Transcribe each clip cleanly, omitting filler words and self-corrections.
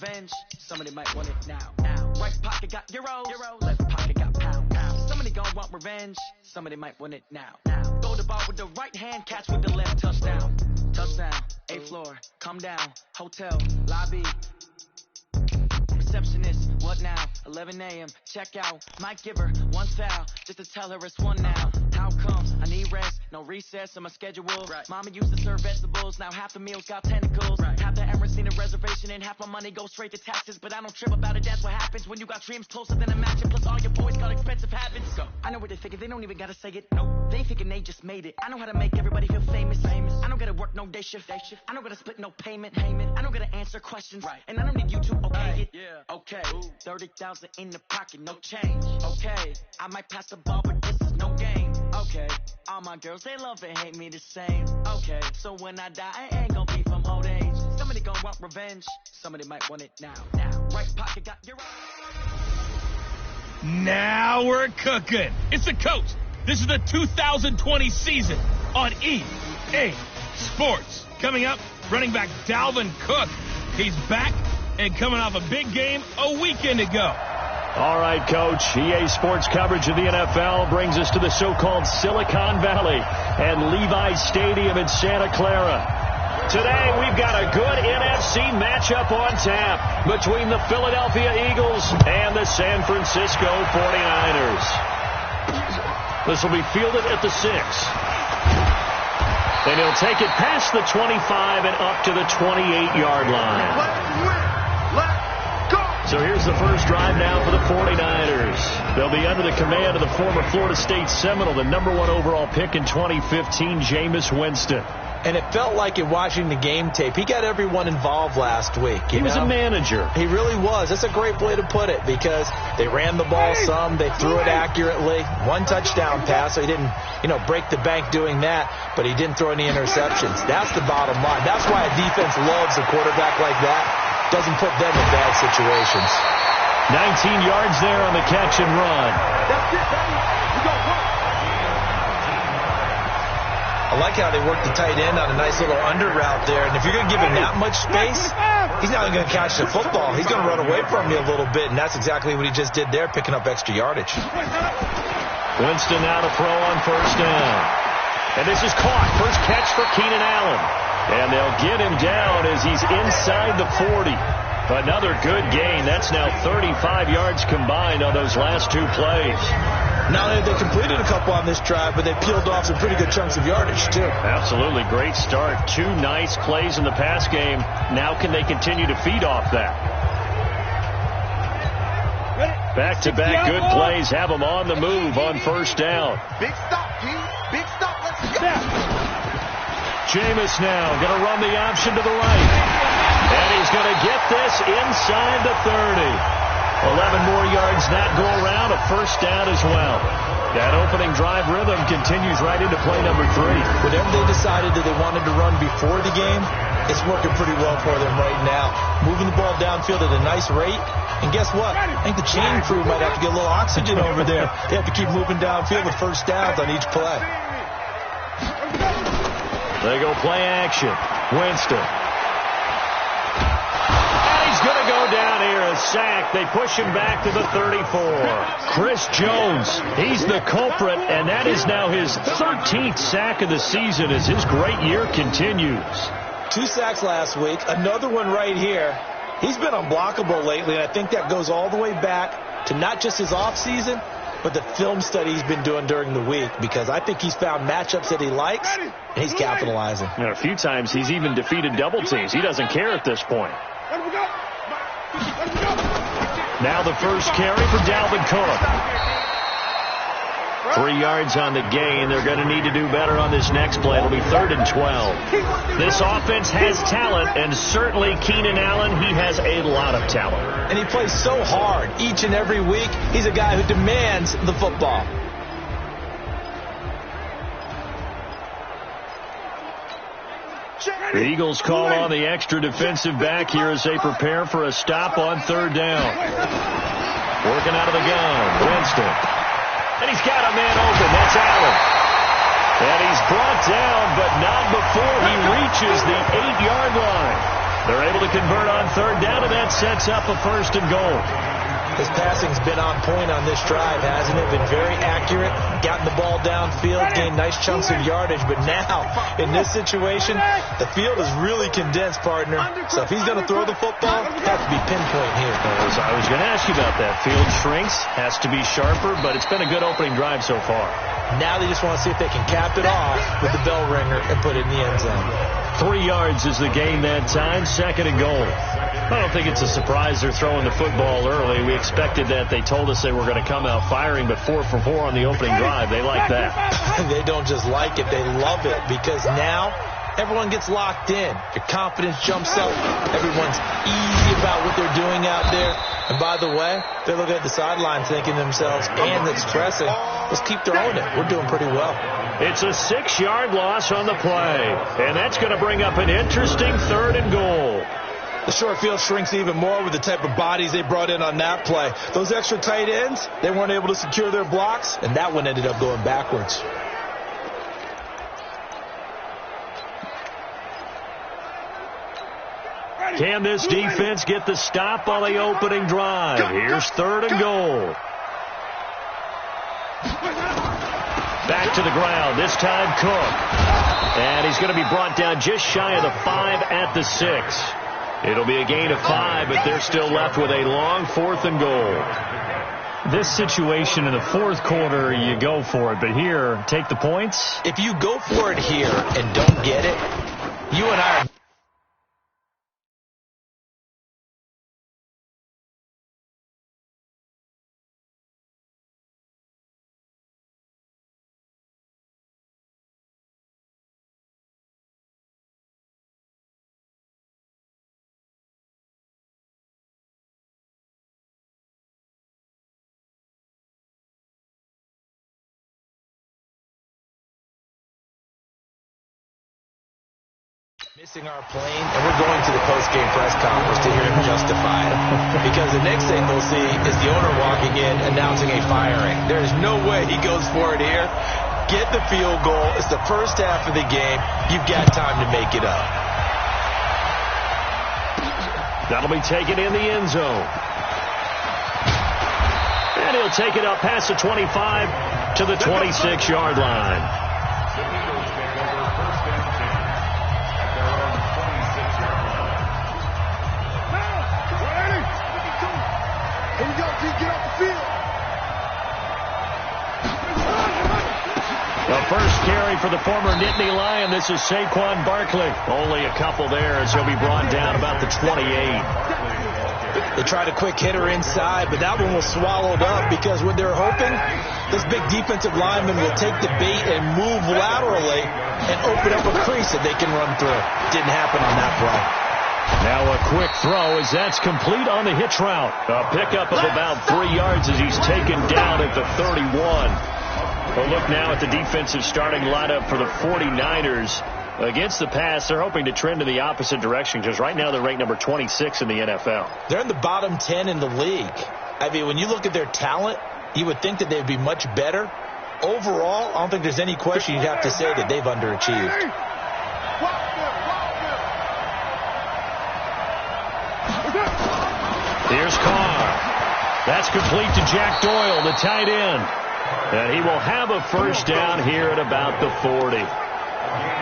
revenge. Somebody might want it now. Right pocket got euros. Left pocket got pound. Somebody gon' want revenge. Somebody might want it now. Go the ball with the right hand, catch with the left. Touchdown. Touchdown. 8th floor. Come down. Hotel. Lobby. Receptionist, what now? 11 a.m. Check out. Might give her one foul just to tell her it's one now. How come? I need rest, no recess in my schedule. Right. Mama used to serve vegetables, now half the meals got tentacles. Right. Half the Emirates need a reservation and half my money goes straight to taxes. But I don't trip about it, that's what happens when you got dreams closer than a mansion. Plus all your boys got expensive habits. So I know what they thinking, they don't even gotta say it. Nope. They thinking they just made it. I know how to make everybody feel famous. I don't gotta work no day shift. I don't gotta split no payment. I don't gotta answer questions. Right. And I don't need you to okay it. Yeah. Okay, 30,000 in the pocket, no change. Okay, I might pass the ball, but this is no game. Okay, all my girls, they love and hate me the same. Okay, so when I die, I ain't gonna be from old age. Somebody gonna want revenge. Somebody might want it now. Right pocket got your... Now we're cooking. It's the coach. This is the 2020 season on EA Sports. Coming up, running back Dalvin Cook. He's back and coming off a big game a weekend ago. All right, Coach. EA Sports coverage of the NFL brings us to the so-called Silicon Valley and Levi's Stadium in Santa Clara. Today, we've got a good NFC matchup on tap between the Philadelphia Eagles and the San Francisco 49ers. This will be fielded at the 6. And he'll take it past the 25 and up to the 28-yard line. So here's the first drive now for the 49ers. They'll be under the command of the former Florida State Seminole, the #1 overall pick in 2015, Jameis Winston. And it felt like in watching the game tape, he got everyone involved last week. He was a manager. He really was. That's a great way to put it because they ran the ball some. They threw it accurately. 1 touchdown pass, so he didn't, break the bank doing that, but he didn't throw any interceptions. That's the bottom line. That's why a defense loves a quarterback like that. Doesn't put them in bad situations. 19 yards there on the catch and run. That's it, baby. We got one. I like how they work the tight end on a nice little under route there. And if you're going to give him that much space, he's not going to catch the football. He's going to run away from you a little bit, and that's exactly what he just did there, picking up extra yardage. Winston now to throw on first down. And this is caught. First catch for Keenan Allen. And they'll get him down as he's inside the 40. Another good gain. That's now 35 yards combined on those last 2 plays. Not only have they completed a couple on this drive, but they peeled off some pretty good chunks of yardage, too. Absolutely. Great start. 2 nice plays in the pass game. Now can they continue to feed off that? Back-to-back good plays have them on the move on first down. Big stop, G. Big stop. Let's go. Jameis now going to run the option to the right. And he's going to get this inside the 30. 11 more yards that go around, a first down as well. That opening drive rhythm continues right into play number 3. Whatever they decided that they wanted to run before the game, it's working pretty well for them right now. Moving the ball downfield at a nice rate. And guess what? I think the chain crew might have to get a little oxygen over there. They have to keep moving downfield with first downs on each play. They go play action. Winston. And he's going to go down here, a sack. They push him back to the 34. Chris Jones, he's the culprit, and that is now his 13th sack of the season as his great year continues. 2 sacks last week, another one right here. He's been unblockable lately, and I think that goes all the way back to not just his offseason, but the film study he's been doing during the week, because I think he's found matchups that he likes, and he's capitalizing. A few times he's even defeated double teams. He doesn't care at this point. Now the first carry for Dalvin Cook. 3 yards on the gain. They're going to need to do better on this next play. It'll be 3rd and 12. This offense has talent, and certainly Keenan Allen, he has a lot of talent. And he plays so hard each and every week. He's a guy who demands the football. The Eagles call on the extra defensive back here as they prepare for a stop on 3rd down. Working out of the gun, Winston. And he's got a man open. That's Allen. And he's brought down, but not before he reaches the 8-yard line. They're able to convert on 3rd down, and that's that sets up a 1st and goal. His passing's been on point on this drive, hasn't it? Been very accurate, gotten the ball downfield, gained nice chunks of yardage. But now, in this situation, the field is really condensed, partner. So if he's going to throw the football, it has to be pinpoint here. I was going to ask you about that. Field shrinks, has to be sharper, but it's been a good opening drive so far. Now they just want to see if they can cap it off with the bell ringer and put it in the end zone. 3 yards is the gain that time, 2nd and goal. I don't think it's a surprise they're throwing the football early. We expected that. They told us they were going to come out firing, but 4 for 4 on the opening drive. They like that. They don't just like it, they love it, because now everyone gets locked in. Your confidence jumps up. Everyone's easy about what they're doing out there. And by the way, they're looking at the sideline thinking to themselves, and expressing, let's keep throwing it. We're doing pretty well. It's a 6-yard loss on the play, and that's going to bring up an interesting 3rd and goal. The short field shrinks even more with the type of bodies they brought in on that play. Those extra tight ends, they weren't able to secure their blocks, and that one ended up going backwards. Can this defense get the stop on the opening drive? Here's 3rd and goal. Back to the ground, this time Cook. And he's going to be brought down just shy of the 5 at the 6. It'll be a gain of 5, but they're still left with a long 4th and goal. This situation in the 4th quarter, you go for it, but here, take the points. If you go for it here and don't get it, you and I are... missing our plane, and we're going to the post-game press conference to hear him justify it. Because the next thing we'll see is the owner walking in announcing a firing. There is no way he goes for it here. Get the field goal. It's the first half of the game. You've got time to make it up. That'll be taken in the end zone. And he'll take it up past the 25 to the 26-yard line. The first carry for the former Nittany Lion. This is Saquon Barkley. Only a couple there as he'll be brought down about the 28. They tried a quick hitter inside, but that one was swallowed up because what they're hoping, this big defensive lineman will take the bait and move laterally and open up a crease that they can run through. Didn't happen on that play. Now a quick throw as that's complete on the hitch route. A pickup of about 3 yards as he's taken down at the 31. We'll look now at the defensive starting lineup for the 49ers. Against the pass, they're hoping to trend in the opposite direction because right now they're ranked number 26 in the NFL. They're in the bottom 10 in the league. I mean, when you look at their talent, you would think that they'd be much better. Overall, I don't think there's any question you'd have to say that they've underachieved. Here's Carr. That's complete to Jack Doyle, the tight end. And he will have a first down here at about the 40.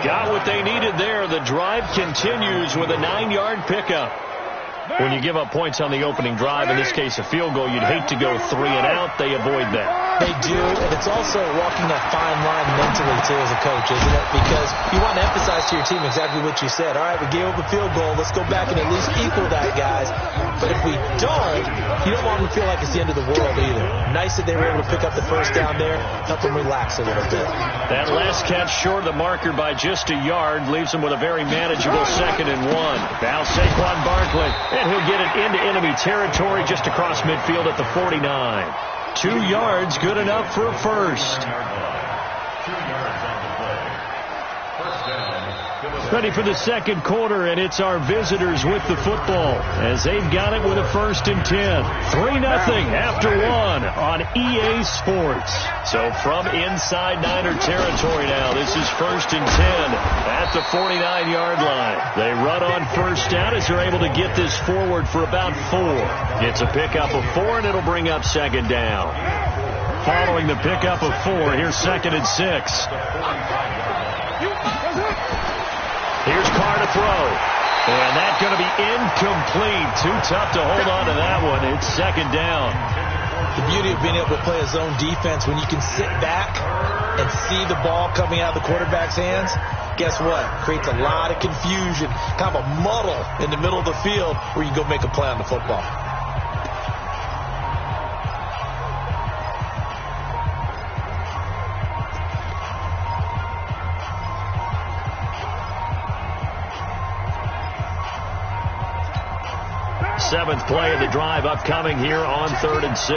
Got what they needed there. The drive continues with a 9-yard pickup. When you give up points on the opening drive, in this case a field goal, you'd hate to go 3 and out. They avoid that. They do, and it's also walking that fine line mentally, too, as a coach, isn't it? Because you want to emphasize to your team exactly what you said. All right, we gave up a field goal. Let's go back and at least equal that, guys. But if we don't, you don't want them to feel like it's the end of the world either. Nice that they were able to pick up the first down there, help them relax a little bit. That last catch short of the marker by just a yard leaves them with a very manageable 2nd and 1. Now Saquon Barkley, and he'll get it into enemy territory just across midfield at the 49. 2 yards, good enough for a first. Ready for the second quarter, and it's our visitors with the football as they've got it with a 1st and 10. 3-0 after 1 on EA Sports. So from inside Niner territory now, this is 1st and 10 at the 49-yard line. They run on first down as they're able to get this forward for about 4. It's a pickup of 4, and it'll bring up 2nd down. Following the pickup of 4, here's 2nd and 6. Here's Carr to throw. And that's going to be incomplete. Too tough to hold on to that one. It's 2nd down. The beauty of being able to play a zone defense, when you can sit back and see the ball coming out of the quarterback's hands, guess what? Creates a lot of confusion, kind of a muddle in the middle of the field where you can go make a play on the football. Seventh play of the drive upcoming here on 3rd and 6.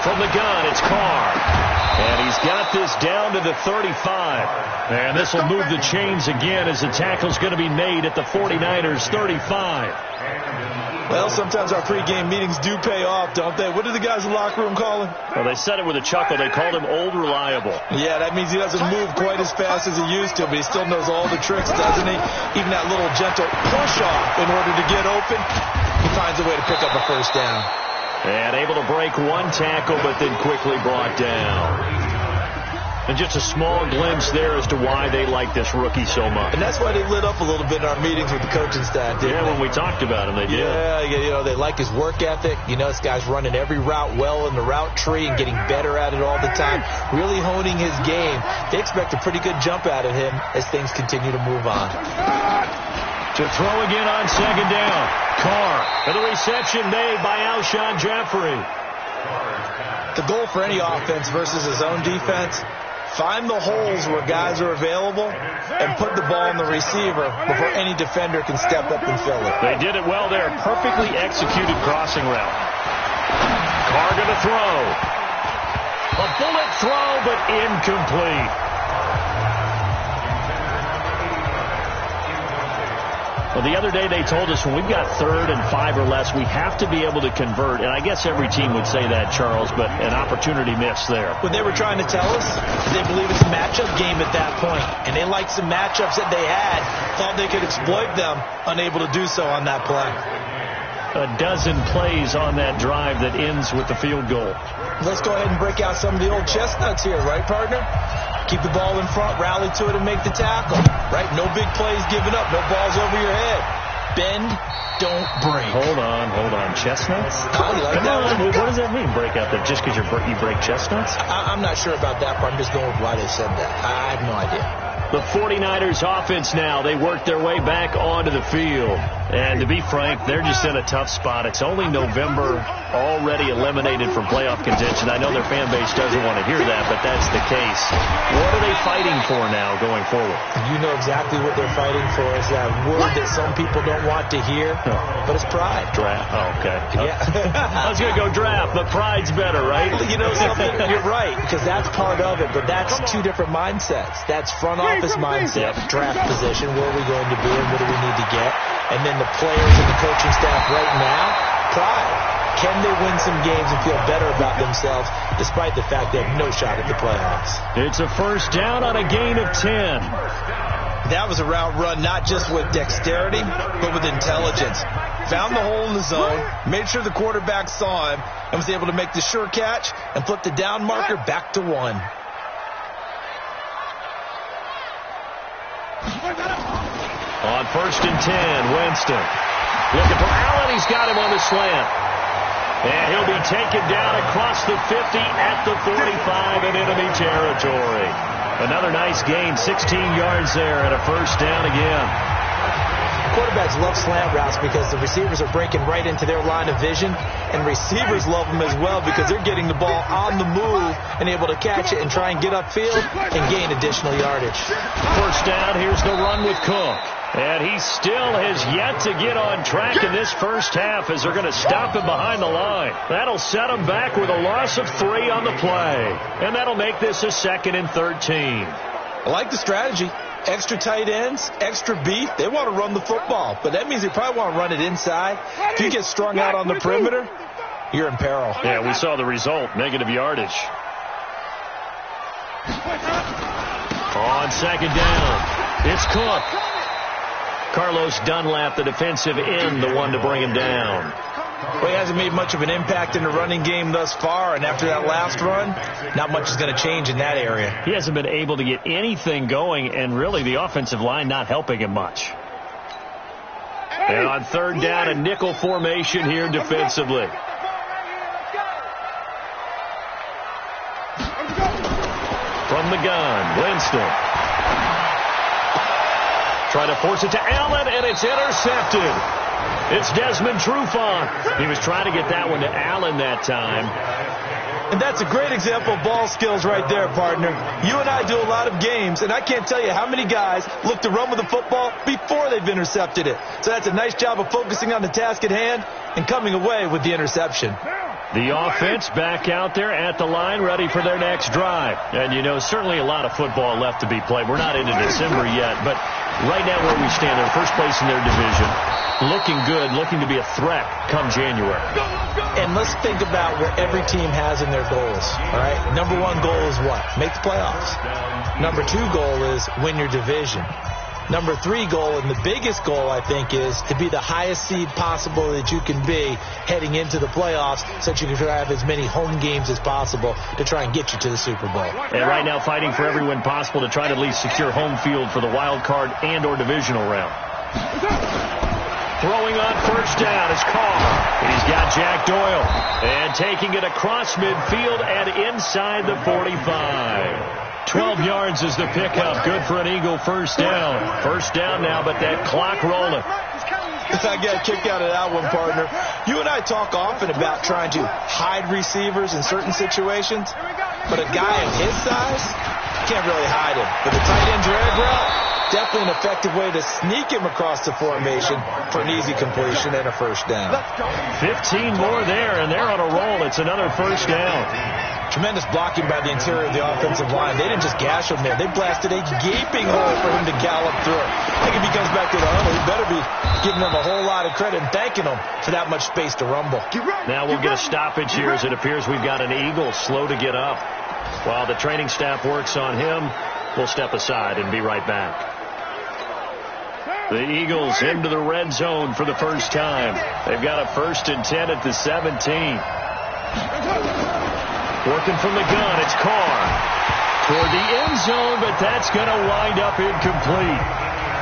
From the gun, it's Carr. And he's got this down to the 35. And this will move the chains again as the tackle's going to be made at the 49ers' 35. Well, sometimes our pregame meetings do pay off, don't they? What do the guys in the locker room call him? Well, they said it with a chuckle. They called him Old Reliable. Yeah, that means he doesn't move quite as fast as he used to, but he still knows all the tricks, doesn't he? Even that little gentle push-off in order to get open, he finds a way to pick up a 1st down. And able to break one tackle, but then quickly brought down. And just a small glimpse there as to why they like this rookie so much. And that's why they lit up a little bit in our meetings with the coaching staff, didn't they? When we talked about him, they did. Yeah, they like his work ethic. This guy's running every route well in the route tree and getting better at it all the time, really honing his game. They expect a pretty good jump out of him as things continue to move on. To throw again on 2nd down. Carr for the reception made by Alshon Jeffrey. The goal for any offense versus his own defense, find the holes where guys are available and put the ball in the receiver before any defender can step up and fill it. They did it well there. Perfectly executed crossing route. Carr going to throw. A bullet throw, but incomplete. Well, the other day they told us when we've got 3rd and 5 or less, we have to be able to convert. And I guess every team would say that, Charles, but an opportunity missed there. What they were trying to tell us, they believe it's a matchup game at that point. And they liked some matchups that they had, thought they could exploit them, unable to do so on that play. A dozen plays on that drive that ends with the field goal. Let's go ahead and break out some of the old chestnuts here, right, partner? Keep the ball in front, rally to it, and make the tackle. Right? No big plays given up. No balls over your head. Bend, don't break. Hold on. Chestnuts? Oh, you like that one? What does that mean, break out? Just because you break chestnuts? I'm not sure about that part. I'm just going with why they said that. I have no idea. The 49ers offense now, they work their way back onto the field. And to be frank, they're just in a tough spot. It's only November, already eliminated from playoff contention. I know their fan base doesn't want to hear that, but that's the case. What are they fighting for now going forward? You know exactly what they're fighting for. Is that word that some people don't want to hear, but it's pride. Draft. Oh, okay. Yeah. I was going to go draft, but pride's better, right? You know something? You're right, because that's part of it, but that's two different mindsets. That's front office mindset, draft position, where are we going to be and what do we need to get? And then the players and the coaching staff right now, pride. Can they win some games and feel better about themselves despite the fact they have no shot at the playoffs? It's a 1st down on a gain of 10. That was a route run not just with dexterity, but with intelligence. Found the hole in the zone, made sure the quarterback saw him, and was able to make the sure catch and flip the down marker back to 1. On 1st and 10, Winston. Looking for Allen. He's got him on the slant. And he'll be taken down across the 50 at the 45 in enemy territory. Another nice gain, 16 yards there and a 1st down again. Quarterbacks love slant routes because the receivers are breaking right into their line of vision, and receivers love them as well because they're getting the ball on the move and able to catch it and try and get upfield and gain additional yardage. 1st down, here's the run with Cook. And he still has yet to get on track in this first half as they're going to stop him behind the line. That'll set him back with a loss of 3 on the play. And that'll make this a 2nd and 13. I like the strategy. Extra tight ends, extra beef. They want to run the football, but that means they probably want to run it inside. If you get strung out on the perimeter, you're in peril. Yeah, we saw the result, negative yardage. On second down, it's Cook. Carlos Dunlap, the defensive end, the one to bring him down. Well, he hasn't made much of an impact in the running game thus far, and after that last run, not much is going to change in that area. He hasn't been able to get anything going, and really the offensive line not helping him much. And on third down, a nickel formation here defensively. From the gun, Winston. Trying to force it to Allen, and it's intercepted. It's Desmond Trufant. He was trying to get that one to Allen that time. And that's a great example of ball skills right there, partner. You and I do a lot of games, and I can't tell you how many guys look to run with the football before they've intercepted it. So that's a nice job of focusing on the task at hand and coming away with the interception. The offense back out there at the line, ready for their next drive. And, you know, certainly a lot of football left to be played. We're not into December yet, but right now where we stand, they're first place in their division. Looking good, looking to be a threat come January. And let's think about what every team has in their goals, all right? Number one goal is what? Make the playoffs. Number two goal is win your division. Number three goal, and the biggest goal, I think, is to be the highest seed possible that you can be heading into the playoffs so that you can have as many home games as possible to try and get you to the Super Bowl. And right now fighting for every win possible to try to at least secure home field for the wild card and or divisional round. Throwing on first down is Carr. He's got Jack Doyle. And taking it across midfield and inside the 45. 12 yards is the pickup. Good for an Eagle first down. First down now, but that clock rolling. I got a kick out of that one, partner. You and I talk often about trying to hide receivers in certain situations, but a guy of his size can't really hide him. With a tight end drag route, definitely an effective way to sneak him across the formation for an easy completion and a first down. 15 more there, and they're on a roll. It's another first down. Tremendous blocking by the interior of the offensive line. They didn't just gash him there. They blasted a gaping hole for him to gallop through. I think if he comes back to the huddle, he better be giving them a whole lot of credit and thanking them for that much space to rumble. Now we'll get a stoppage here as it appears we've got an Eagle slow to get up. While the training staff works on him, we'll step aside and be right back. The Eagles into the red zone for the first time. They've got a 1st and 10 at the 17. Working from the gun, it's Carr. Toward the end zone, but that's going to wind up incomplete.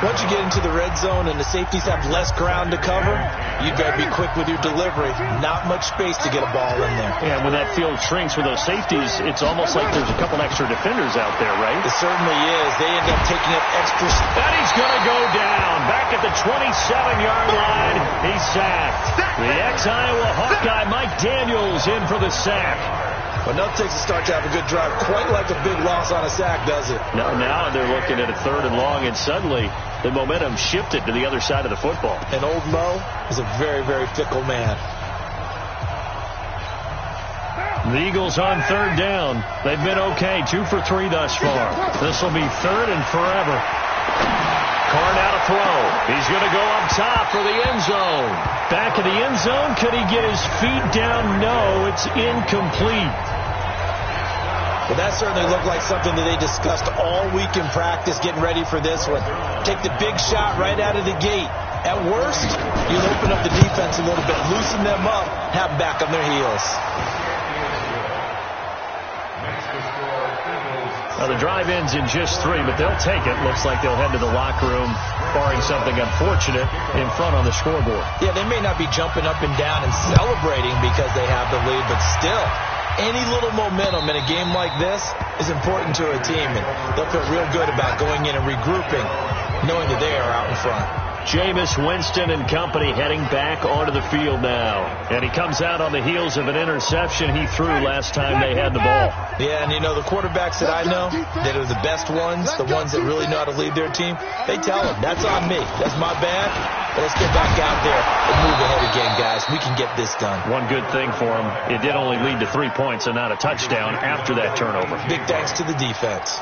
Once you get into the red zone and the safeties have less ground to cover, you better be quick with your delivery. Not much space to get a ball in there. Yeah, when that field shrinks with those safeties, it's almost like there's a couple extra defenders out there, right? It certainly is. They end up taking up extra. And he's going to go down. Back at the 27-yard line, he's sacked. The ex-Iowa Hawkeye Mike Daniels in for the sack. But nothing takes a start to have a good drive quite like a big loss on a sack, does it? No, now they're looking at a 3rd and long, and suddenly the momentum shifted to the other side of the football. And old Mo is a very, very fickle man. The Eagles on 3rd down. They've been okay, 2 for 3 thus far. This will be 3rd and forever. Carr now to throw. He's going to go up top for the end zone. Back of the end zone. Could he get his feet down? No, it's incomplete. Well, that certainly looked like something that they discussed all week in practice, getting ready for this one. Take the big shot right out of the gate. At worst, you'll open up the defense a little bit, loosen them up, have them back on their heels. Now, the drive ends in just 3, but they'll take it. Looks like they'll head to the locker room, barring something unfortunate, in front on the scoreboard. Yeah, they may not be jumping up and down and celebrating because they have the lead, but still, any little momentum in a game like this is important to a team, and they'll feel real good about going in and regrouping, knowing that they are out in front. Jameis Winston and company heading back onto the field now. And he comes out on the heels of an interception he threw last time they had the ball. Yeah, and you know, the quarterbacks that I know that are the best ones, the ones that really know how to lead their team, they tell them, that's on me. That's my bad. But let's get back out there and move ahead again, guys. We can get this done. One good thing for him, it did only lead to 3 points and not a touchdown after that turnover. Big thanks to the defense.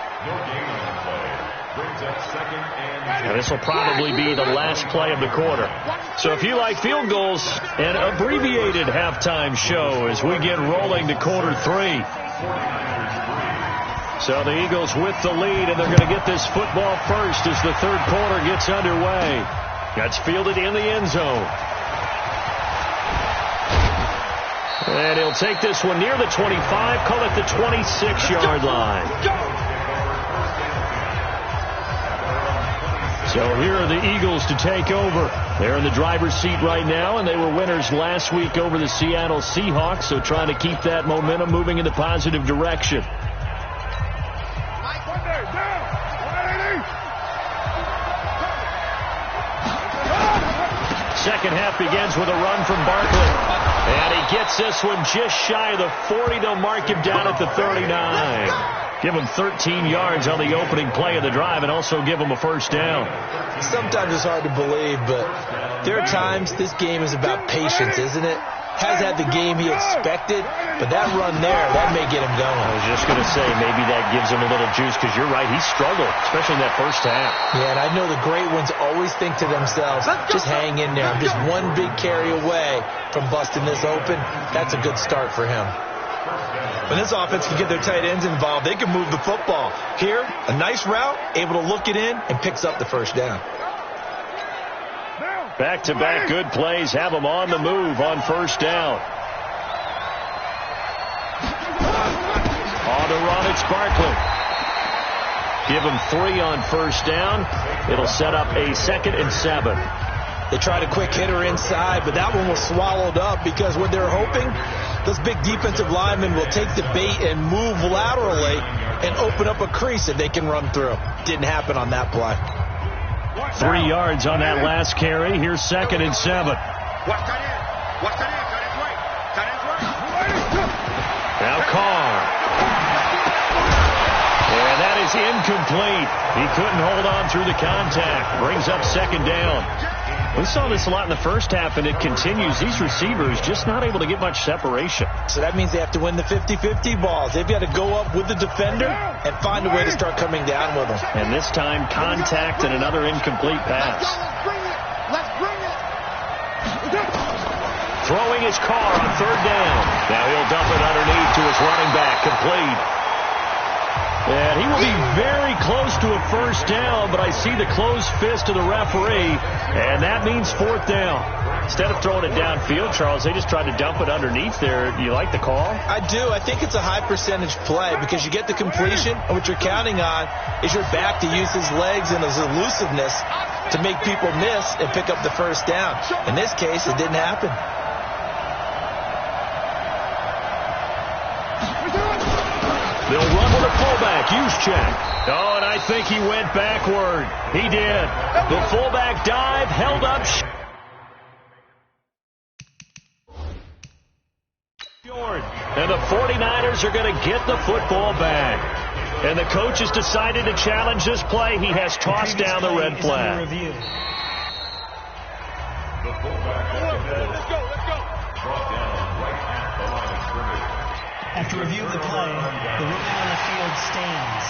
And this will probably be the last play of the quarter. So if you like field goals, an abbreviated halftime show as we get rolling to quarter 3. So the Eagles with the lead, and they're going to get this football first as the third quarter gets underway. That's fielded in the end zone. And he'll take this one near the 25, call it the 26-yard line. So here are the Eagles to take over. They're in the driver's seat right now, and they were winners last week over the Seattle Seahawks, so trying to keep that momentum moving in the positive direction. Second half begins with a run from Barkley. And he gets this one just shy of the 40. They'll mark him down at the 39. Give him 13 yards on the opening play of the drive and also give him a first down. Sometimes it's hard to believe, but there are times this game is about patience, isn't it? Has had the game he expected, but that run there, that may get him going. I was just going to say, maybe that gives him a little juice, because you're right, he struggled, especially in that first half. Yeah, and I know the great ones always think to themselves, just hang in there. I'm just one big carry away from busting this open. That's a good start for him. When this offense can get their tight ends involved, they can move the football. Here, a nice route, able to look it in, and picks up the first down. Back-to-back good plays have them on the move on first down. On the run, it's Barkley. Give him 3 on first down. It'll set up a 2nd and 7. They tried a quick hitter inside, but that one was swallowed up because what they're hoping, those big defensive linemen will take the bait and move laterally and open up a crease that they can run through. Didn't happen on that play. 3 yards on that last carry. Here's 2nd and 7. Now Carr. And that is incomplete. He couldn't hold on through the contact. Brings up 2nd down. We saw this a lot in the first half, and it continues. These receivers just not able to get much separation. So that means they have to win the 50-50 balls. They've got to go up with the defender and find a way to start coming down with them. And this time, contact and another incomplete pass. Let's bring it. Throwing his Carr on 3rd down. Now he'll dump it underneath to his running back, complete. And he will be very close to a first down, but I see the closed fist of the referee, and that means 4th down. Instead of throwing it downfield, Charles, they just tried to dump it underneath there. Do you like the call? I do. I think it's a high percentage play because you get the completion, and what you're counting on is your back to use his legs and his elusiveness to make people miss and pick up the first down. In this case, it didn't happen. They'll run with a fullback. Juszczyk. Oh, and I think he went backward. He did. The fullback dive, held up. And the 49ers are going to get the football back. And the coach has decided to challenge this play. He has tossed down the red flag. After review of the play, the ruling on the field stands.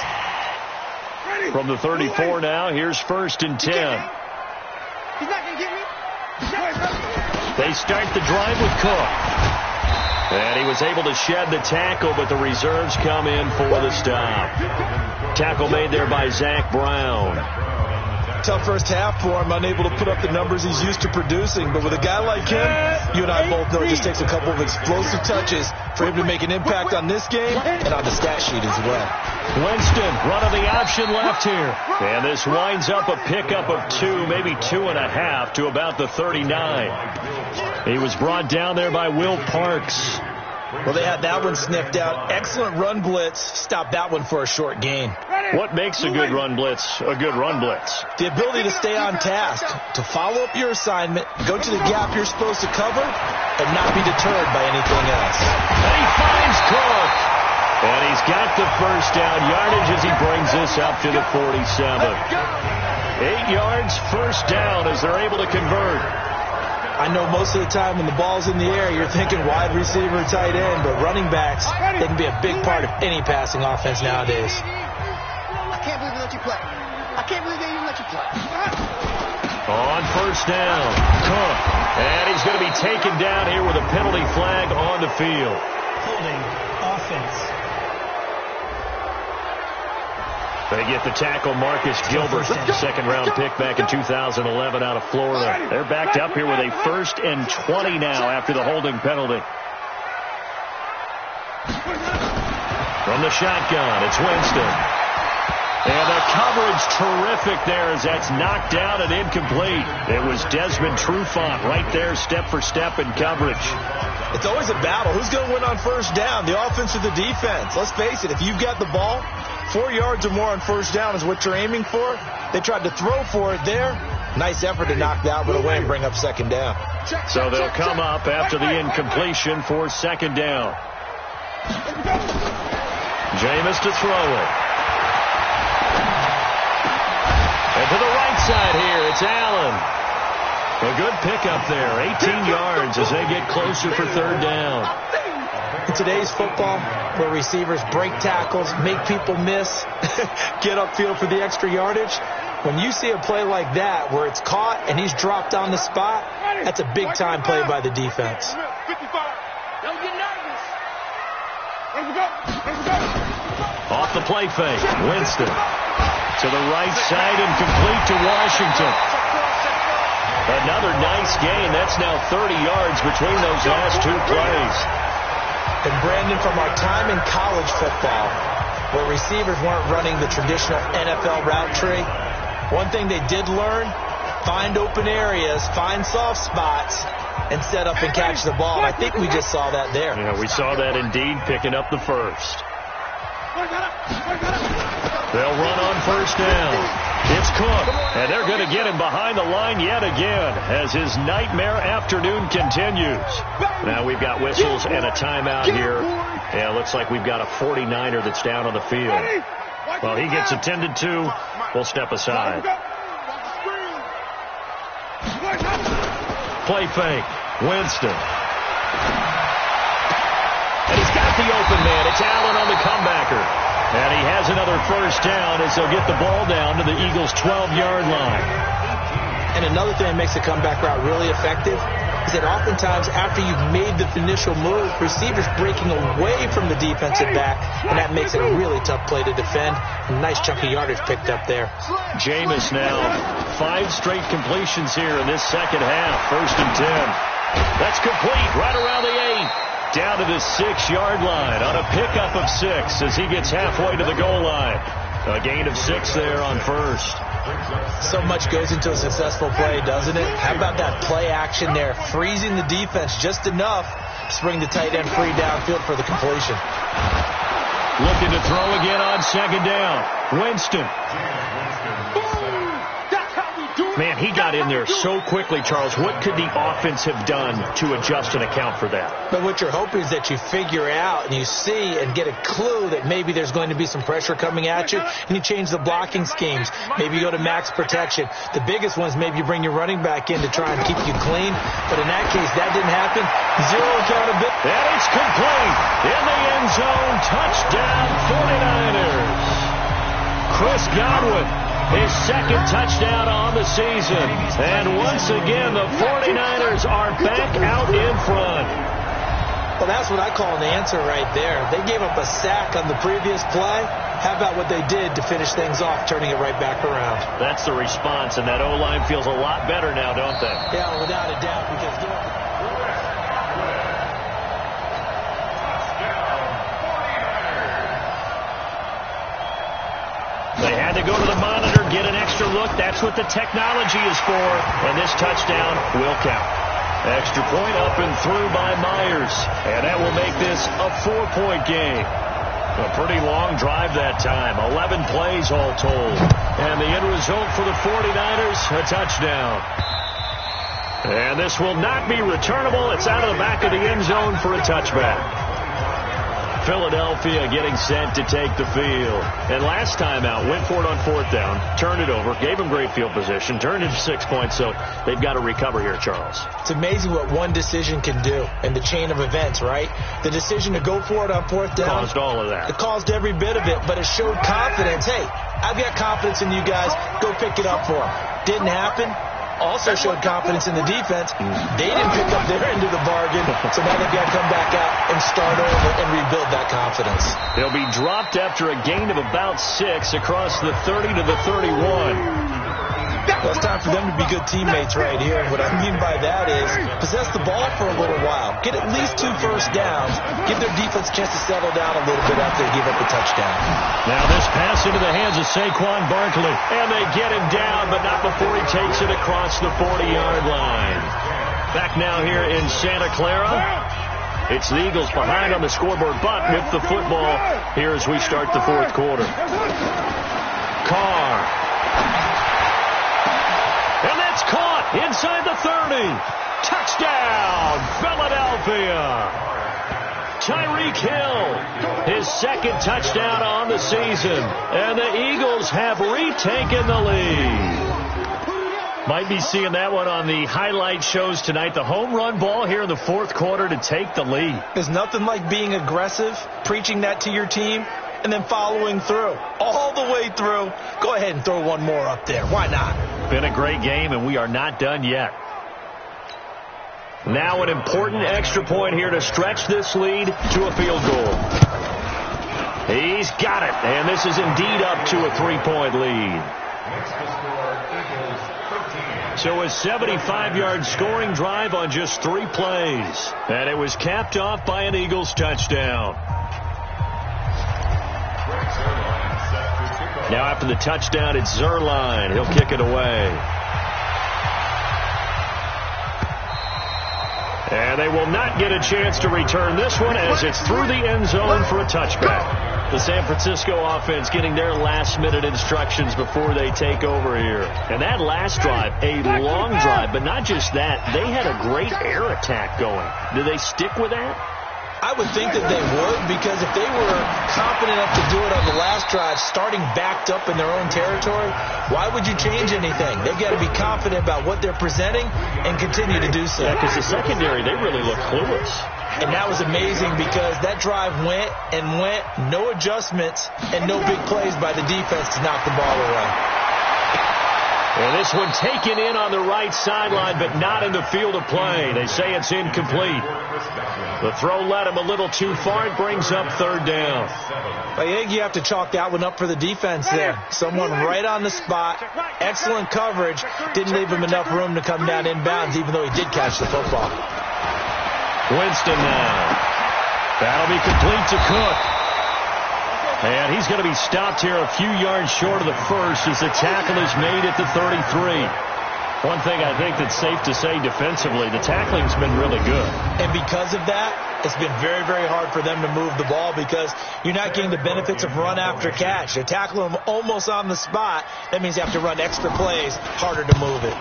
From the 34 now, here's 1st and 10. He's not going to get me. They start the drive with Cook. And he was able to shed the tackle, but the reserves come in for the stop. Tackle made there by Zach Brown. Tough first half for him, unable to put up the numbers he's used to producing. But with a guy like him, you and I both know it just takes a couple of explosive touches for him to make an impact on this game and on the stat sheet as well. Winston running the option left here. And this winds up a pickup of 2, maybe 2.5 to about the 39. He was brought down there by Will Parks. Well, they had that one sniffed out. Excellent run blitz. Stopped that one for a short gain. What makes a good run blitz a good run blitz? The ability to stay on task, to follow up your assignment, go to the gap you're supposed to cover, and not be deterred by anything else. And he finds Cook. And he's got the first down yardage as he brings this up to the 47. 8 yards, first down as they're able to convert. I know most of the time when the ball's in the air, you're thinking wide receiver, tight end, but running backs, they can be a big part of any passing offense nowadays. I can't believe we let you play. I can't believe they even let you play. On first down, Cook. And he's going to be taken down here with a penalty flag on the field. Holding offense. They get the tackle, Marcus Gilbert, second-round pick back in 2011 out of Florida. They're backed up here with a 1st and 20 now after the holding penalty. From the shotgun, it's Winston. And the coverage terrific there as that's knocked down and incomplete. It was Desmond Trufant right there, step for step in coverage. It's always a battle. Who's going to win on first down, the offense or the defense? Let's face it, if you've got the ball, 4 yards or more on first down is what you're aiming for. They tried to throw for it there. Nice effort to knock that one away and bring up second down. So they'll come up after the incompletion for second down. Jameis to throw it. And to the right side here, it's Allen. A good pickup there, 18 yards as they get closer for third down. In today's football, where receivers break tackles, make people miss, get upfield for the extra yardage, when you see a play like that where it's caught and he's dropped on the spot, that's a big-time play by the defense. Off the play fake, Winston. To the right side and complete to Washington. Another nice gain. That's now 30 yards between those last two plays. And Brandon, from our time in college football, where receivers weren't running the traditional NFL route tree, one thing they did learn, find open areas, find soft spots, and set up and catch the ball. I think we just saw that there. Yeah, we saw that indeed, picking up the first. They'll run on first down. It's Cook, and they're going to get him behind the line yet again as his nightmare afternoon continues. Now we've got whistles and a timeout here. Yeah, looks like we've got a 49er that's down on the field. Well, he gets attended to. We'll step aside. Play fake. Winston. And he's got the open man. It's Allen on the comebacker. And he has another first down as they'll get the ball down to the Eagles' 12-yard line. And another thing that makes the comeback route really effective is that oftentimes after you've made the initial move, receivers breaking away from the defensive back, and that makes it a really tough play to defend. A nice chunk of yardage picked up there. Jameis now 5 straight completions here in this second half. 1st and 10. That's complete right around the 8. Down to the 6-yard line on a pickup of 6 as he gets halfway to the goal line. A gain of 6 there on first. So much goes into a successful play, doesn't it? How about that play action there? Freezing the defense just enough to bring the tight end free downfield for the completion. Looking to throw again on second down. Winston. Man, he got in there so quickly, Charles. What could the offense have done to adjust and account for that? But what you're hoping is that you figure out and you see and get a clue that maybe there's going to be some pressure coming at you, and you change the blocking schemes. Maybe you go to max protection. The biggest one is maybe you bring your running back in to try and keep you clean. But in that case, that didn't happen. 0 accountability. And it's complete. In the end zone. Touchdown, 49ers. Chris Godwin. His second touchdown on the season. And once again, the 49ers are back out in front. Well, that's what I call an answer right there. They gave up a sack on the previous play. How about what they did to finish things off, turning it right back around? That's the response, and that O-line feels a lot better now, don't they? Yeah, without a doubt, because... They had to go to the monitor, get an extra look. That's what the technology is for. And this touchdown will count. Extra point up and through by Myers. And that will make this a 4-point game. A pretty long drive that time. 11 plays all told. And the end result for the 49ers, a touchdown. And this will not be returnable. It's out of the back of the end zone for a touchback. Philadelphia getting set to take the field. And last time out, went for it on 4th down, turned it over, gave them great field position, turned it to 6 points, so they've got to recover here, Charles. It's amazing what one decision can do in the chain of events, right? The decision to go for it on 4th down. Caused all of that. It caused every bit of it, but it showed confidence. Hey, I've got confidence in you guys. Go pick it up for them. Didn't happen. Also showed confidence in the defense. They didn't pick up their end of the bargain, so now they've got to come back out and start over and rebuild that confidence. They'll be dropped after a gain of about 6 across the 30 to the 31. Well, it's time for them to be good teammates right here. What I mean by that is possess the ball for a little while. Get at least 2 first downs. Give their defense a chance to settle down a little bit after they give up the touchdown. Now this pass into the hands of Saquon Barkley. And they get him down, but not before he takes it across the 40-yard line. Back now here in Santa Clara. It's the Eagles behind on the scoreboard, but with the football here as we start the 4th quarter. Carr. And that's caught inside the 30. Touchdown, Philadelphia. Tyreek Hill, his 2nd touchdown on the season. And the Eagles have retaken the lead. Might be seeing that one on the highlight shows tonight. The home run ball here in the 4th quarter to take the lead. There's nothing like being aggressive, preaching that to your team, and then following through. All the way through. Go ahead and throw one more up there. Why not? Been a great game, and we are not done yet. Now an important extra point here to stretch this lead to a field goal. He's got it, and this is indeed up to a 3-point lead. So a 75-yard scoring drive on just 3 plays. And it was capped off by an Eagles touchdown. Now after the touchdown, it's Zerline. He'll kick it away. And they will not get a chance to return this one as it's through the end zone for a touchback. The San Francisco offense getting their last-minute instructions before they take over here. And that last drive, a long drive, but not just that. They had a great air attack going. Do they stick with that? I would think that they would, because if they were confident enough to do it on the last drive, starting backed up in their own territory, why would you change anything? They've got to be confident about what they're presenting and continue to do so. Yeah, because the secondary, they really look clueless. And that was amazing because that drive went and went, no adjustments, and no big plays by the defense to knock the ball away. And this one taken in on the right sideline, but not in the field of play. They say it's incomplete. The throw led him a little too far. It brings up 3rd down. I think you have to chalk that one up for the defense there. Someone right on the spot. Excellent coverage. Didn't leave him enough room to come down inbounds, even though he did catch the football. Winston now. That'll be complete to Cook. And he's going to be stopped here a few yards short of the first as the tackle is made at the 33. One thing I think that's safe to say defensively, the tackling's been really good. And because of that, it's been very, very hard for them to move the ball because you're not getting the benefits of run after catch. They tackle him almost on the spot. That means you have to run extra plays, harder to move it.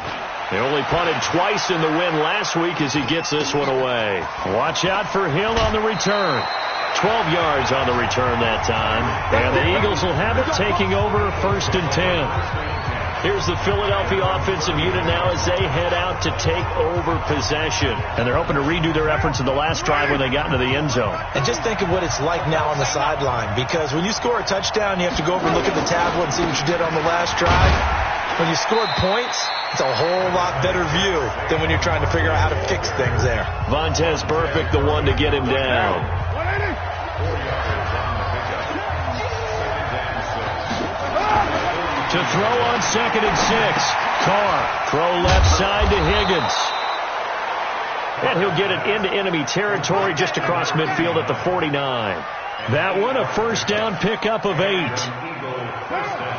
They only punted twice in the win last week as he gets this one away. Watch out for Hill on the return. 12 yards on the return that time. And the Eagles will have it taking over 1st and 10. Here's the Philadelphia offensive unit now as they head out to take over possession. And they're hoping to redo their efforts in the last drive when they got into the end zone. And just think of what it's like now on the sideline, because when you score a touchdown, you have to go over and look at the tablet and see what you did on the last drive. When you scored points, it's a whole lot better view than when you're trying to figure out how to fix things there. Vontaze Burfict, the one to get him down. To throw on 2nd and 6. Carr, throw left side to Higgins. And he'll get it into enemy territory just across midfield at the 49. That one a 1st down pickup of 8.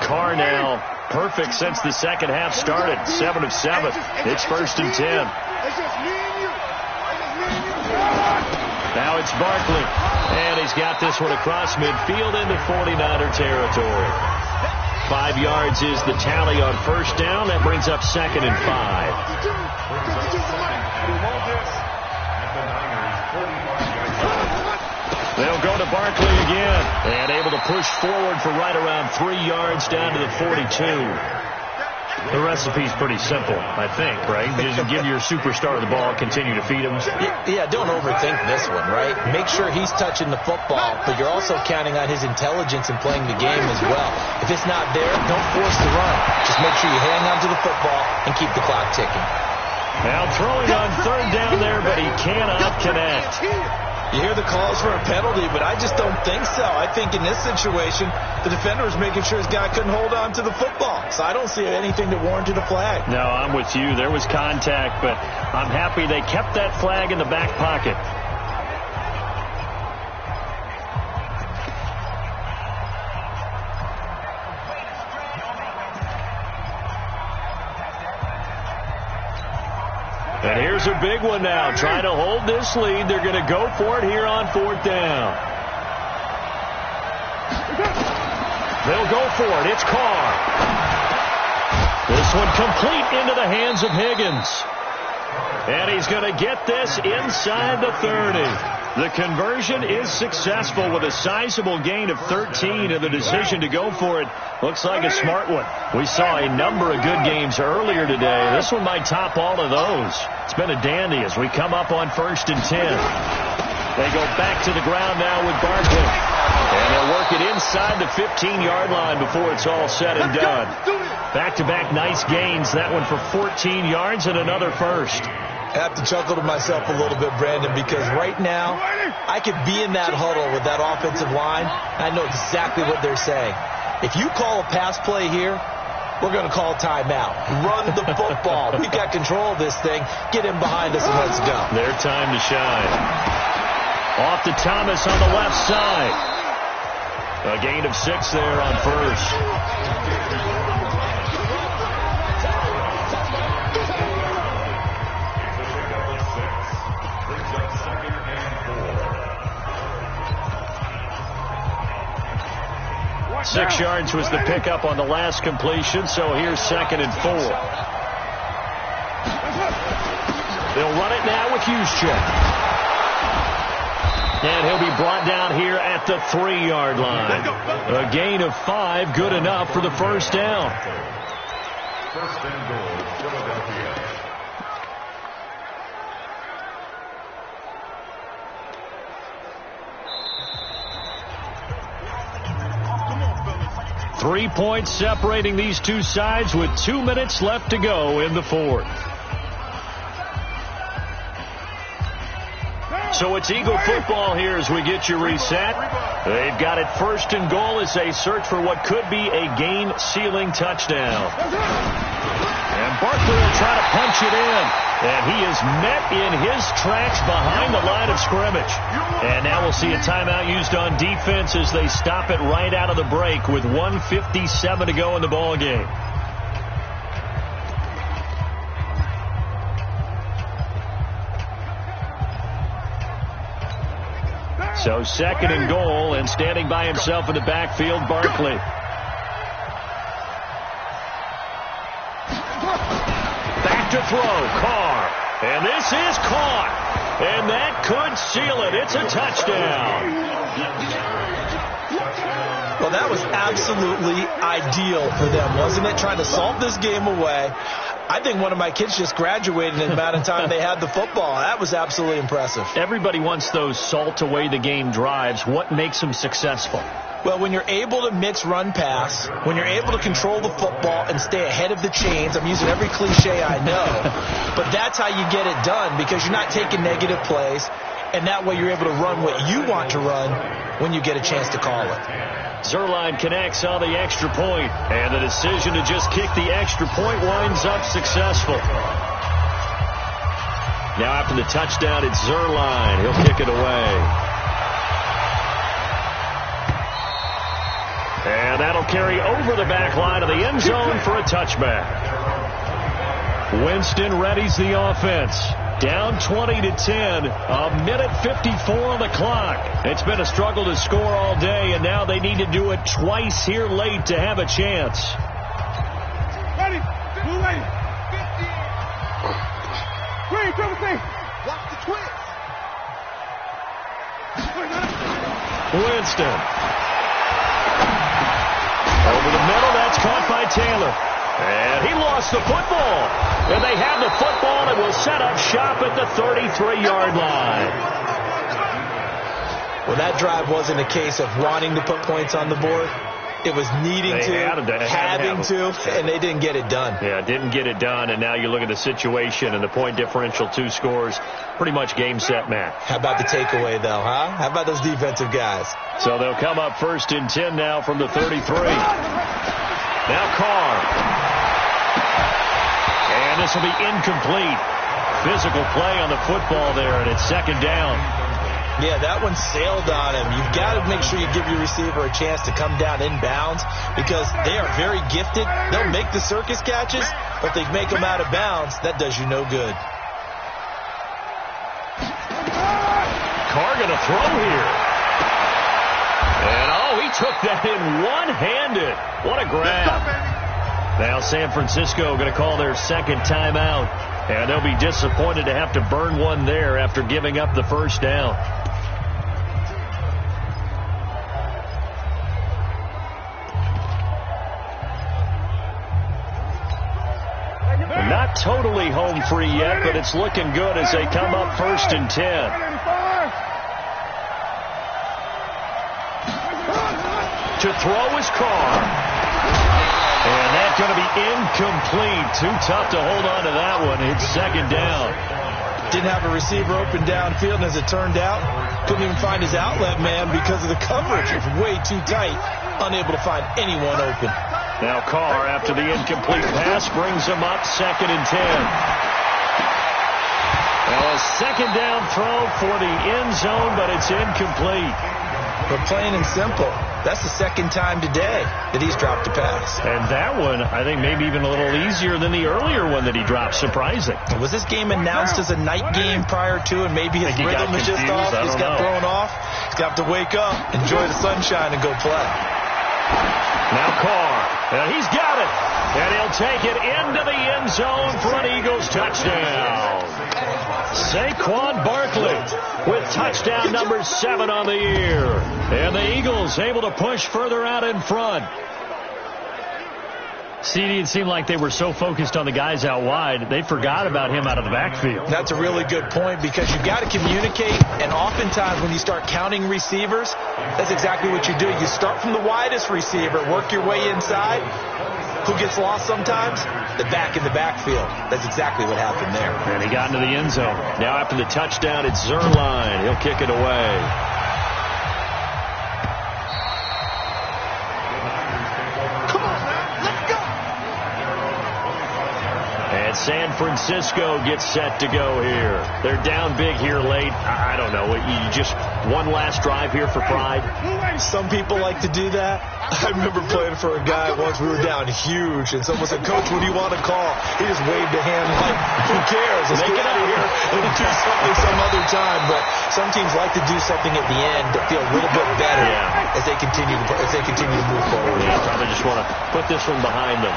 Carr now perfect since the second half started. 7 of 7. It's 1st and 10. Now it's Barkley. And he's got this one across midfield into 49er territory. 5 yards is the tally on 1st down. That brings up 2nd and 5. They'll go to Barkley again. And able to push forward for right around 3 yards down to the 42. The recipe's pretty simple, I think, right? Just give your superstar the ball, continue to feed him. Yeah, don't overthink this one, right? Make sure he's touching the football, but you're also counting on his intelligence in playing the game as well. If it's not there, don't force the run. Just make sure you hang on to the football and keep the clock ticking. Now throwing on third down there, but he cannot connect. You hear the calls for a penalty, but I just don't think so. I think in this situation, the defender was making sure his guy couldn't hold on to the football. So I don't see anything that warranted a flag. No, I'm with you. There was contact, but I'm happy they kept that flag in the back pocket. And here's a big one now. Trying to hold this lead. They're going to go for it here on fourth down. They'll go for it. It's Carr. This one complete into the hands of Higgins. And he's going to get this inside the 30. The conversion is successful with a sizable gain of 13, and the decision to go for it looks like a smart one. We saw a number of good games earlier today. This one might top all of those. It's been a dandy as we come up on 1st and 10. They go back to the ground now with Barkley. And they'll work it inside the 15-yard line before it's all said and done. Back-to-back nice gains. That one for 14 yards and another first. I have to chuckle to myself a little bit, Brandon, because right now I could be in that huddle with that offensive line. I know exactly what they're saying. If you call a pass play here, we're going to call timeout. Run the football. We've got control of this thing. Get him behind us and let's go. Their time to shine. Off to Thomas on the left side. A gain of 6 there on first. Six yards was the pickup on the last completion, so here's 2nd and 4. They'll run it now with Juszczyk. And he'll be brought down here at the 3-yard line. A gain of 5, good enough for the first down. First and goal, Philadelphia. Three points separating these two sides with 2 minutes left to go in the fourth. So it's Eagle football here as we get you reset. They've got it 1st and goal as they search for what could be a game-sealing touchdown. And Barkley will try to punch it in. And he is met in his tracks behind the line of scrimmage. And now we'll see a timeout used on defense as they stop it right out of the break with 1:57 to go in the ball game. So 2nd and goal, and standing by himself in the backfield, Barkley. Back to throw, Carr. And this is caught. And that could seal it. It's a touchdown. Well, that was absolutely ideal for them, wasn't it? Trying to salt this game away. I think one of my kids just graduated in the amount of time they had the football. That was absolutely impressive. Everybody wants those salt away the game drives. What makes them successful? Well, when you're able to mix run pass, when you're able to control the football and stay ahead of the chains, I'm using every cliche I know, but that's how you get it done because you're not taking negative plays, and that way you're able to run what you want to run when you get a chance to call it. Zuerlein connects on the extra point, and the decision to just kick the extra point winds up successful. Now after the touchdown, it's Zuerlein. He'll kick it away. And that'll carry over the back line of the end zone for a touchback. Winston readies the offense. Down 20-10, a minute 54 on the clock. It's been a struggle to score all day, and now they need to do it twice here late to have a chance. Ready. Move ready. 50. Green, triple C. Watch the twist. Winston. Over the middle, that's caught by Taylor. And he lost the football. And they have the football and will set up shop at the 33-yard line. Well, that drive wasn't a case of wanting to put points on the board. It was needing having to, and they didn't get it done. Yeah, didn't get it done, and now you look at the situation and the point differential, 2 scores, pretty much game, set, match. How about the takeaway, though, huh? How about those defensive guys? So they'll come up 1st and 10 now from the 33. Now Carr. And this will be incomplete. Physical play on the football there, and it's 2nd down. Yeah, that one sailed on him. You've got to make sure you give your receiver a chance to come down inbounds because they are very gifted. They'll make the circus catches, but if they make them out of bounds, that does you no good. Carr going to throw here. And, he took that in one-handed. What a grab. Now San Francisco going to call their 2nd timeout. And they'll be disappointed to have to burn one there after giving up the 1st down. Not totally home free yet, but it's looking good as they come up 1st and 10. To throw is Carr. And that's going to be incomplete. Too tough to hold on to that one. It's 2nd down. Didn't have a receiver open downfield, and as it turned out, couldn't even find his outlet man because of the coverage. It was way too tight, unable to find anyone open. Now Carr, after the incomplete pass, brings him up 2nd and 10. Well, a 2nd down throw for the end zone, but it's incomplete. But plain and simple, that's the 2nd time today that he's dropped a pass. And that one, I think, maybe even a little easier than the earlier one that he dropped. Surprising. Was this game announced as a night game prior to, and maybe his rhythm is just off? He's got thrown off. He's got to wake up, enjoy the sunshine, and go play. Now Carr, and he's got it. And he'll take it into the end zone for an Eagles touchdown. Saquon Barkley with touchdown number 7 on the year. And the Eagles able to push further out in front. CD, it seemed like they were so focused on the guys out wide, they forgot about him out of the backfield. That's a really good point because you've got to communicate, and oftentimes when you start counting receivers, that's exactly what you do. You start from the widest receiver, work your way inside. Who gets lost sometimes? The back in the backfield. That's exactly what happened there. And he got into the end zone. Now after the touchdown, it's Zerline. He'll kick it away. And San Francisco gets set to go here. They're down big here late. I don't know. You just one last drive here for pride? Some people like to do that. I remember playing for a guy once. We were down huge, and someone said, "Coach, what do you want to call?" He just waved a hand like, "Who cares? Let's get out of here and do something some other time." But some teams like to do something at the end that feel a little bit better as they continue to move forward. Yeah, probably just want to put this one behind them.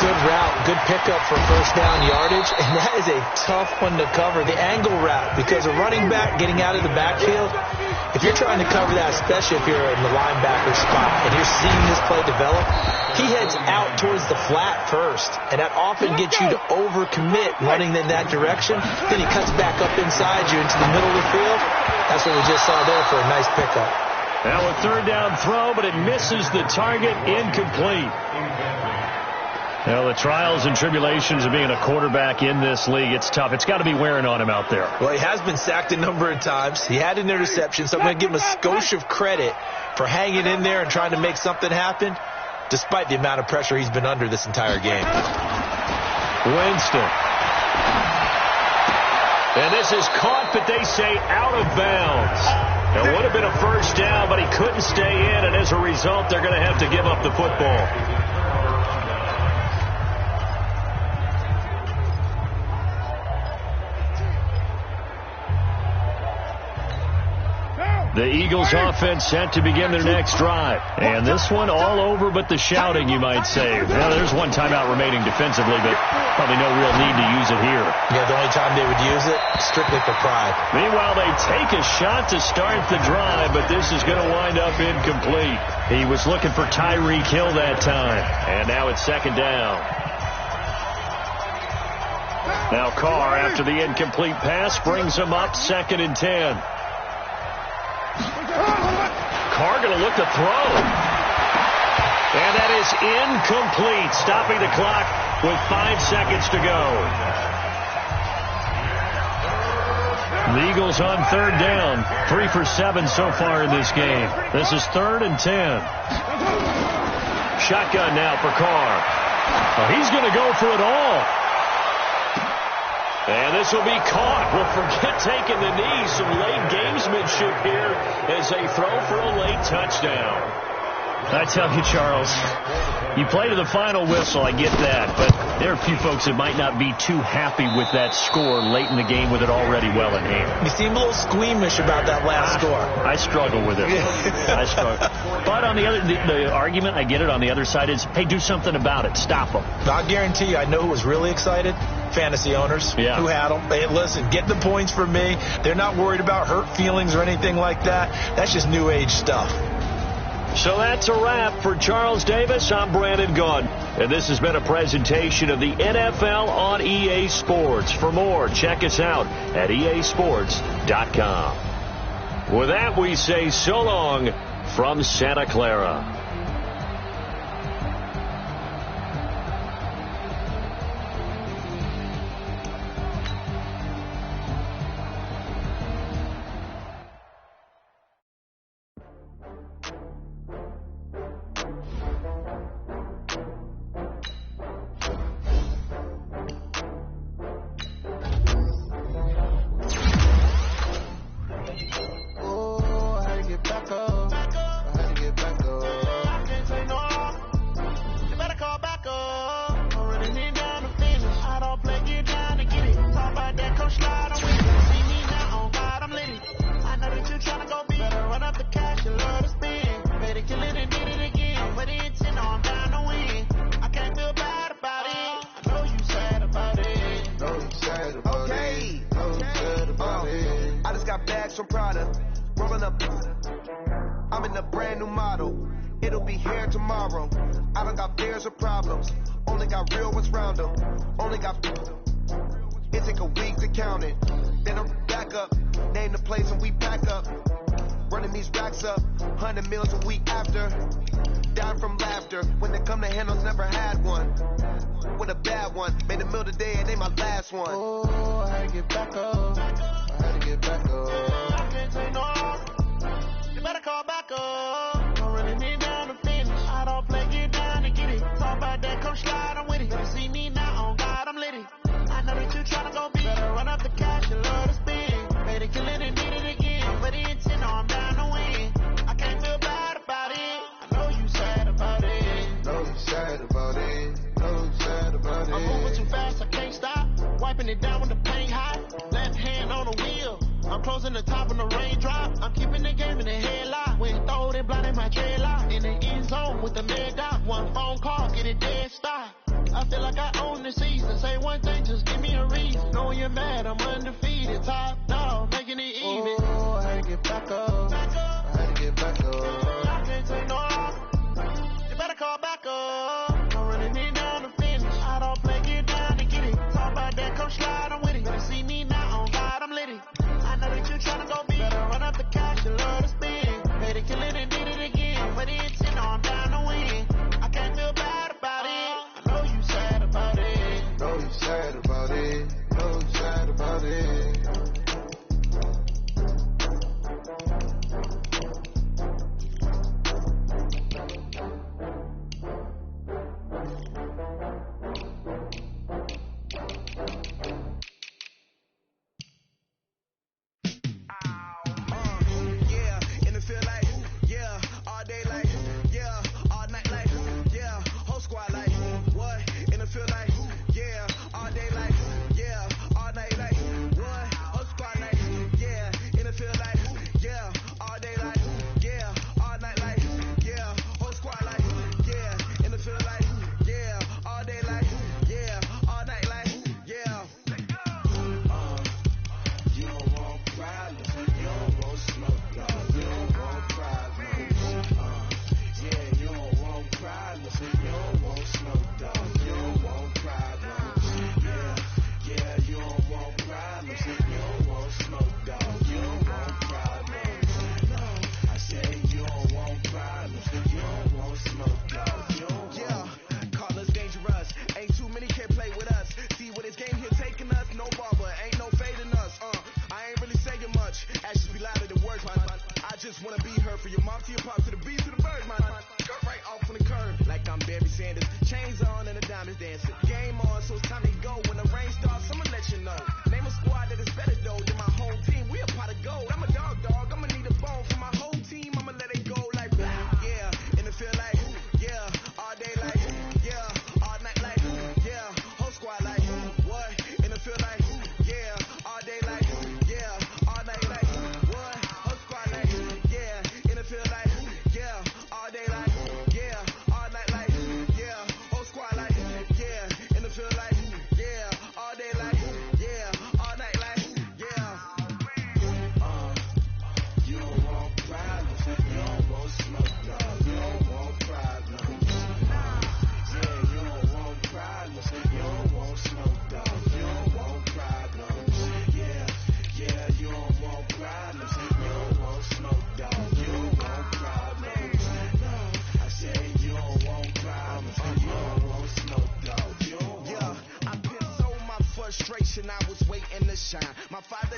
Good route, good pickup for 1st down yardage, and that is a tough one to cover. The angle route, because a running back getting out of the backfield, if you're trying to cover that, especially if you're in the linebacker spot and you're seeing this play develop, he heads out towards the flat first, and that often gets you to overcommit running in that direction. Then he cuts back up inside you into the middle of the field. That's what we just saw there for a nice pickup. Now a 3rd down throw, but it misses the target, incomplete. Now, the trials and tribulations of being a quarterback in this league, it's tough. It's got to be wearing on him out there. Well, he has been sacked a number of times. He had an interception, so I'm going to give him a skosh of credit for hanging in there and trying to make something happen, despite the amount of pressure he's been under this entire game. Winston. And this is caught, but they say out of bounds. It would have been a 1st down, but he couldn't stay in, and as a result, they're going to have to give up the football. The Eagles offense set to begin their next drive. And this one all over but the shouting, you might say. Well, there's one timeout remaining defensively, but probably no real need to use it here. Yeah, the only time they would use it, strictly for pride. Meanwhile, they take a shot to start the drive, but this is going to wind up incomplete. He was looking for Tyreek Hill that time. And now it's second down. Now Carr, after the incomplete pass, brings him up 2nd and 10. Carr going to look to throw. And that is incomplete, stopping the clock with 5 seconds to go. The Eagles on 3rd down, 3 for 7 so far in this game. This is 3rd and 10. Shotgun now for Carr. Oh, he's going to go for it all. And this will be caught. Well, forget taking the knee. Some late gamesmanship here as they throw for a late touchdown. I tell you, Charles, you play to the final whistle, I get that, but there are a few folks that might not be too happy with that score late in the game with it already well in hand. You seem a little squeamish about that last score. I struggle with it. I struggle. But on the other, the argument, I get it, on the other side is, hey, do something about it. Stop them. I guarantee you, I know who was really excited. Fantasy owners who had them. Hey, listen, get the points for me. They're not worried about hurt feelings or anything like that. That's just new age stuff. So that's a wrap for Charles Davis. I'm Brandon Gaudin, and this has been a presentation of the NFL on EA Sports. For more, check us out at easports.com. With that, we say so long from Santa Clara. I'm in a brand new model. It'll be here tomorrow. I don't got fears or problems. Only got real ones round them. Only got. It take a week to count it. Then I'm back up. Name the place and we pack up. Running these racks up. 100 meals a week after. Down from laughter. When they come to handles, never had one. With a bad one. Made a meal today and they my last one. Oh, I had to get back up. I had to get back up. I can't take no. You better call back up. I'm running it down to finish. I don't play, get down to get it. Talk about that, come slide, I'm with it. Better see me now, on God, I'm lit it. I know that you tryna go big. Better run up the cash, you love to spend. Made it, kill it, and did it again. But the intent, no, I'm down to win. I can't feel bad about it. I know you sad about it. Know you sad about it. Know you sad about it. I'm moving too fast, I can't stop. Wiping it down when the paint hot. Left hand on the wheel. I'm closing the top when the raindrop. I'm keeping the game in the headlock. When throw it blind in my dreadlock. In the end zone with the mad dot. One phone call, get it dead stop. I feel like I own the season. Say one thing, just give me a reason. Know you're mad, I'm undefeated. Top dog, making it even. Oh, I had to get back up. I had to get back up. I can't take no. You better call back up. I'm running it down to finish. I don't play, get down to get it. Talk about that, come slide, I'm with it. Better see me now, on God, I'm lit it. I know that you tryna go big. Better run up the cash, you love to spend. Made it, kill it, and did it again. But it's in, I'm down to win. I can't feel bad about it. I know you sad about it. Know you sad about it. Know you sad about it.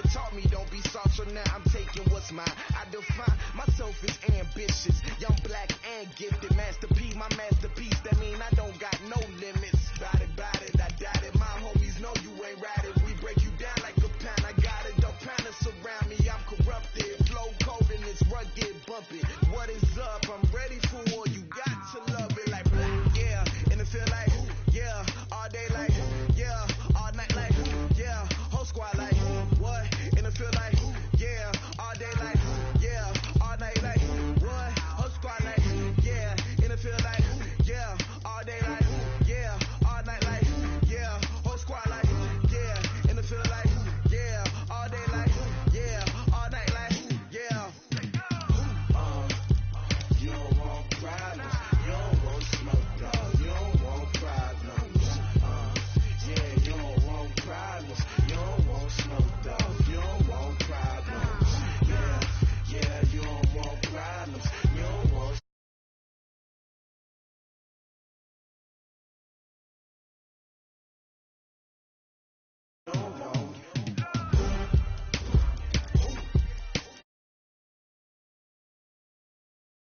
that taught me don't be soft, so now I'm taking what's mine. I define myself as ambitious, young, black, and gifted. Master P, my masterpiece, that mean I don't got no limits. Bout it, I doubt it. My homies know you ain't ride it. We break you down like a pound. I got it, don't pound us around me. I'm corrupted, flow cold and it's rugged, bumpy. What is up? I'm ready for war. You got to love it like black, yeah. And it feel like, yeah, all day like, yeah, all night like, yeah, whole squad like, what? And it feel like, yeah, all day like, yeah, all night like, what? Whole squad like, yeah, and it feel like, yeah, all day like, yeah, all night like, yeah, whole squad like, yeah, and it feel like, yeah, all day like, yeah, all night like, yeah. You don't want problems, you don't want smoke, dog, you don't want problems. Yeah, you don't want problems, you don't want smoke, dog, you don't want problems. Yeah, you don't want problems, you don't want. You don't want